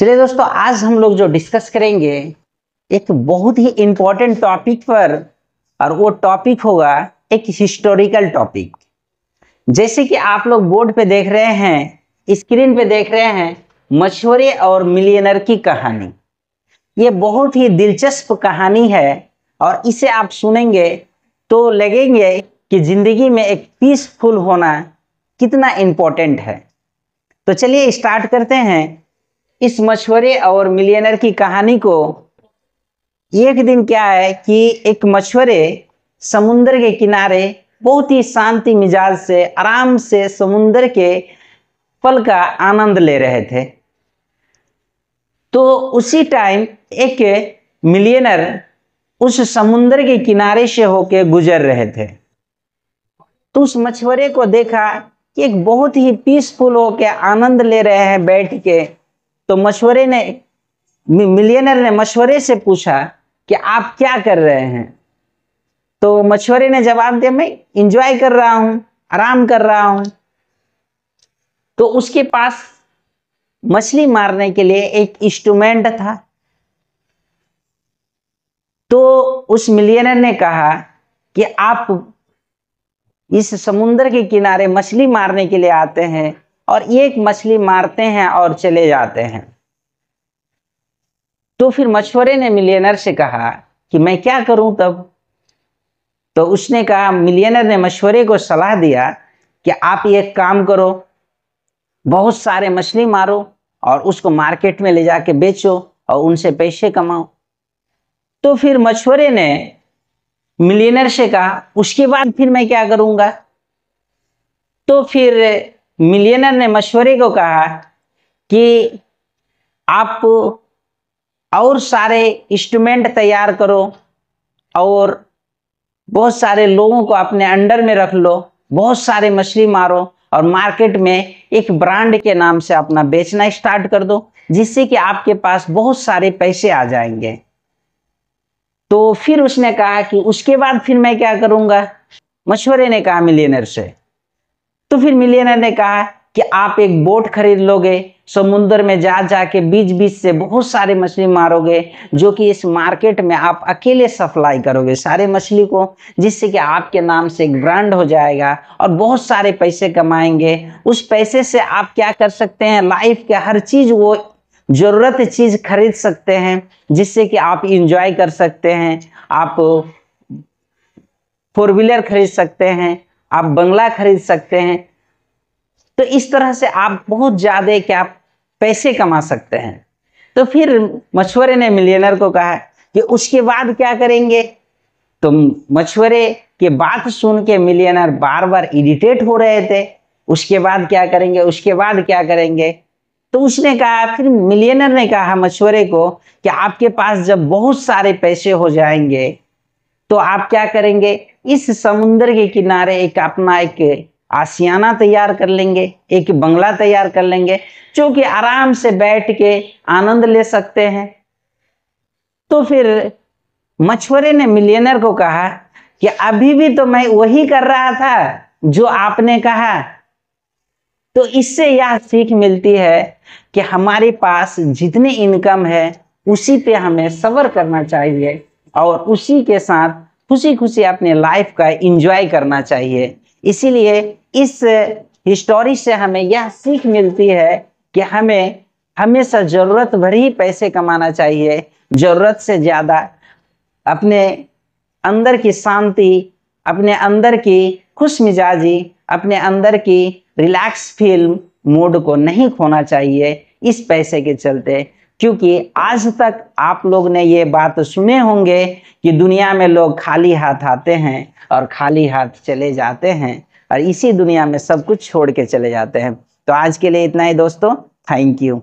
चलिए दोस्तों, आज हम लोग जो डिस्कस करेंगे एक बहुत ही इम्पोर्टेंट टॉपिक पर, और वो टॉपिक होगा एक हिस्टोरिकल टॉपिक। जैसे कि आप लोग बोर्ड पे देख रहे हैं, स्क्रीन पे देख रहे हैं, मछुआरे और मिलियनर की कहानी। ये बहुत ही दिलचस्प कहानी है और इसे आप सुनेंगे तो लगेंगे कि जिंदगी में एक पीसफुल होना कितना इम्पोर्टेंट है। तो चलिए स्टार्ट करते हैं इस मछुआरे और मिलियनर की कहानी को। एक दिन क्या है कि एक मछुआरे समुद्र के किनारे बहुत ही शांति मिजाज से आराम से समुद्र के पल का आनंद ले रहे थे। तो उसी टाइम एक मिलियनर उस समुद्र के किनारे से होके गुजर रहे थे। तो उस मछुआरे को देखा कि एक बहुत ही पीसफुल होके आनंद ले रहे हैं बैठ के। तो मिलियनर ने मछुआरे से पूछा कि आप क्या कर रहे हैं। तो मछुआरे ने जवाब दिया, मैं इंजॉय कर रहा हूं, आराम कर रहा हूं। तो उसके पास मछली मारने के लिए एक इंस्ट्रूमेंट था। तो उस मिलियनर ने कहा कि आप इस समुद्र के किनारे मछली मारने के लिए आते हैं और एक मछली मारते हैं और चले जाते हैं। तो फिर मछुआरे ने मिलियनर से कहा कि मैं क्या करूं तब। तो उसने कहा, मिलियनर ने मछुआरे को सलाह दिया कि आप एक काम करो, बहुत सारे मछली मारो और उसको मार्केट में ले जाके बेचो और उनसे पैसे कमाओ। तो फिर मछुआरे ने मिलियनर से कहा, उसके बाद फिर मैं क्या करूंगा। तो फिर मिलियनर ने मछुआरे को कहा कि आप और सारे इंस्ट्रूमेंट तैयार करो और बहुत सारे लोगों को अपने अंडर में रख लो, बहुत सारे मछली मारो और मार्केट में एक ब्रांड के नाम से अपना बेचना स्टार्ट कर दो, जिससे कि आपके पास बहुत सारे पैसे आ जाएंगे। तो फिर उसने कहा कि उसके बाद फिर मैं क्या करूंगा। मछुआरे ने कहा मिलियनर से। तो फिर मिलियनर ने कहा कि आप एक बोट खरीद लोगे, समुद्र में जा जाके बीच बीच से बहुत सारे मछली मारोगे, जो कि इस मार्केट में आप अकेले सप्लाई करोगे सारे मछली को, जिससे कि आपके नाम से एक ब्रांड हो जाएगा और बहुत सारे पैसे कमाएंगे। उस पैसे से आप क्या कर सकते हैं, लाइफ के हर चीज, वो जरूरत चीज खरीद सकते हैं, जिससे कि आप इंजॉय कर सकते हैं। आप 4 व्हीलर खरीद सकते हैं, आप बंगला खरीद सकते हैं। तो इस तरह से आप बहुत ज्यादा क्या पैसे कमा सकते हैं। तो फिर मछुआरे ने मिलियनर को कहा कि उसके बाद क्या करेंगे। तो मछुआरे की बात सुन के मिलियनर बार बार इरिटेट हो रहे थे, उसके बाद क्या करेंगे, उसके बाद क्या करेंगे। तो उसने कहा, फिर मिलियनर ने कहा मछुआरे को कि आपके पास जब बहुत सारे पैसे हो जाएंगे तो आप क्या करेंगे, इस समुद्र के किनारे एक अपना एक आशियाना तैयार कर लेंगे, एक बंगला तैयार कर लेंगे, जो कि आराम से बैठ के आनंद ले सकते हैं। तो फिर मछुआरे ने मिलियनर को कहा कि अभी भी तो मैं वही कर रहा था जो आपने कहा। तो इससे यह सीख मिलती है कि हमारे पास जितनी इनकम है उसी पे हमें सब्र करना चाहिए और उसी के साथ खुशी खुशी अपने लाइफ का एंजॉय करना चाहिए। इसीलिए इस हिस्टोरी से हमें यह सीख मिलती है कि हमें हमेशा जरूरत भर ही पैसे कमाना चाहिए, जरूरत से ज्यादा अपने अंदर की शांति, अपने अंदर की खुश मिजाजी, अपने अंदर की रिलैक्स फील मूड को नहीं खोना चाहिए इस पैसे के चलते। क्योंकि आज तक आप लोग ने ये बात सुने होंगे कि दुनिया में लोग खाली हाथ आते हैं और खाली हाथ चले जाते हैं, और इसी दुनिया में सब कुछ छोड़ के चले जाते हैं। तो आज के लिए इतना ही दोस्तों, थैंक यू।